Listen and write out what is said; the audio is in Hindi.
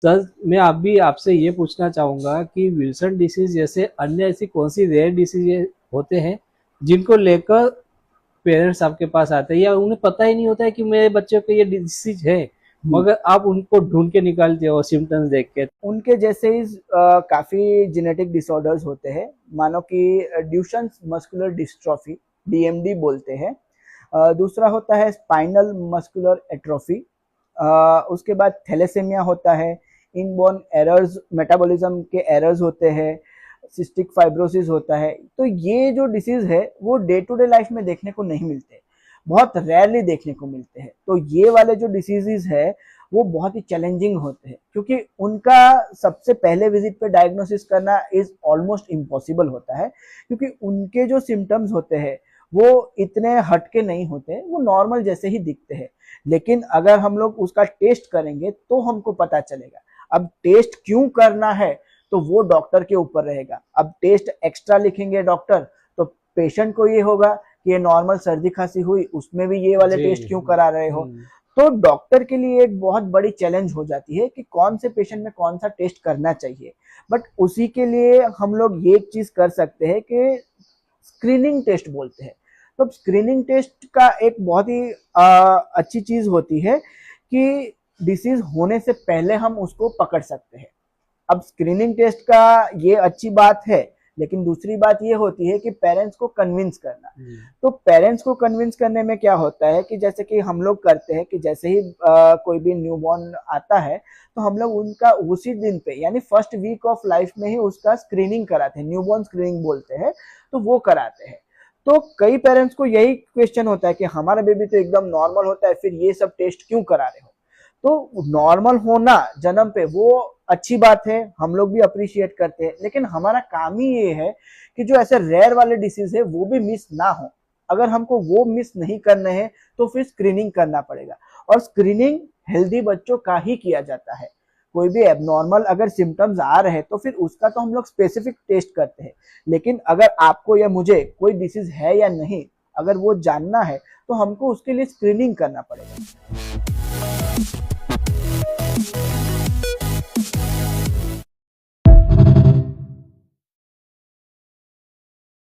सर मैं अभी आपसे ये पूछना चाहूंगा कि विल्सन डिसीज जैसे अन्य ऐसी कौन सी रेयर डिसीज होते हैं जिनको लेकर पेरेंट्स आपके पास आते हैं, या उन्हें पता ही नहीं होता है कि मेरे बच्चे को ये डिसीज है, जी। मगर आप उनको ढूंढ के निकालते हो सिम्टम्स देख के। उनके जैसे ही काफी जेनेटिक डिसऑर्डर्स होते हैं, मानो कि ड्यूशेन मस्कुलर डिस्ट्रॉफी, डीएमडी बोलते हैं। दूसरा होता है स्पाइनल मस्कुलर एट्रोफी। उसके बाद थैलेसेमिया होता है, इनबॉर्न एरर्स, मेटाबॉलिज्म के एरर्स होते हैं, सिस्टिक फाइब्रोसिस होता है। तो ये जो डिसीज है वो डे टू डे लाइफ में देखने को नहीं मिलते, बहुत रेयरली देखने को मिलते हैं। तो ये वाले जो डिसीजेज है वो बहुत ही चैलेंजिंग होते हैं, क्योंकि उनका सबसे पहले विजिट पे डायग्नोसिस करना इज ऑलमोस्ट इम्पॉसिबल होता है, क्योंकि उनके जो सिम्टम्स होते हैं वो इतने हटके नहीं होते, वो नॉर्मल जैसे ही दिखते हैं। लेकिन अगर हम लोग उसका टेस्ट करेंगे तो हमको पता चलेगा। अब टेस्ट क्यों करना है तो वो डॉक्टर के ऊपर रहेगा। अब टेस्ट एक्स्ट्रा लिखेंगे डॉक्टर तो पेशेंट को ये होगा कि ये नॉर्मल सर्दी खांसी हुई, उसमें भी ये वाले जी। टेस्ट क्यों करा रहे हो। तो डॉक्टर के लिए एक बहुत बड़ी चैलेंज हो जाती है कि कौन से पेशेंट में कौन सा टेस्ट करना चाहिए। बट उसी के लिए हम लोग ये चीज कर सकते हैं कि स्क्रीनिंग टेस्ट बोलते हैं। तो स्क्रीनिंग टेस्ट का एक बहुत ही अच्छी चीज होती है कि डिसीज होने से पहले हम उसको पकड़ सकते हैं। अब स्क्रीनिंग टेस्ट का ये अच्छी बात है, लेकिन दूसरी बात ये होती है कि पेरेंट्स को कन्विंस करना। तो पेरेंट्स को कन्विंस करने में क्या होता है कि जैसे कि हम लोग करते हैं कि जैसे ही कोई भी न्यूबॉर्न आता है तो हम लोग उनका उसी दिन पे यानी फर्स्ट वीक ऑफ लाइफ में ही उसका स्क्रीनिंग कराते हैं, न्यूबॉर्न स्क्रीनिंग बोलते हैं। तो वो कराते हैं। तो कई पेरेंट्स को यही क्वेश्चन होता है कि हमारा बेबी तो एकदम नॉर्मल होता है, फिर ये सब टेस्ट क्यों करा रहे हो। तो नॉर्मल होना जन्म पे वो अच्छी बात है, हम लोग भी अप्रिशिएट करते हैं, लेकिन हमारा काम ही ये है कि जो ऐसे रेयर वाले डिसीज है वो भी मिस ना हो। अगर हमको वो मिस नहीं करने हैं तो फिर स्क्रीनिंग करना पड़ेगा। और स्क्रीनिंग हेल्दी बच्चों का ही किया जाता है। कोई भी एबनॉर्मल अगर सिम्टम्स आ रहे हैं तो फिर उसका तो हम लोग स्पेसिफिक टेस्ट करते हैं। लेकिन अगर आपको या मुझे कोई डिसीज है या नहीं, अगर वो जानना है तो हमको उसके लिए स्क्रीनिंग करना पड़ेगा।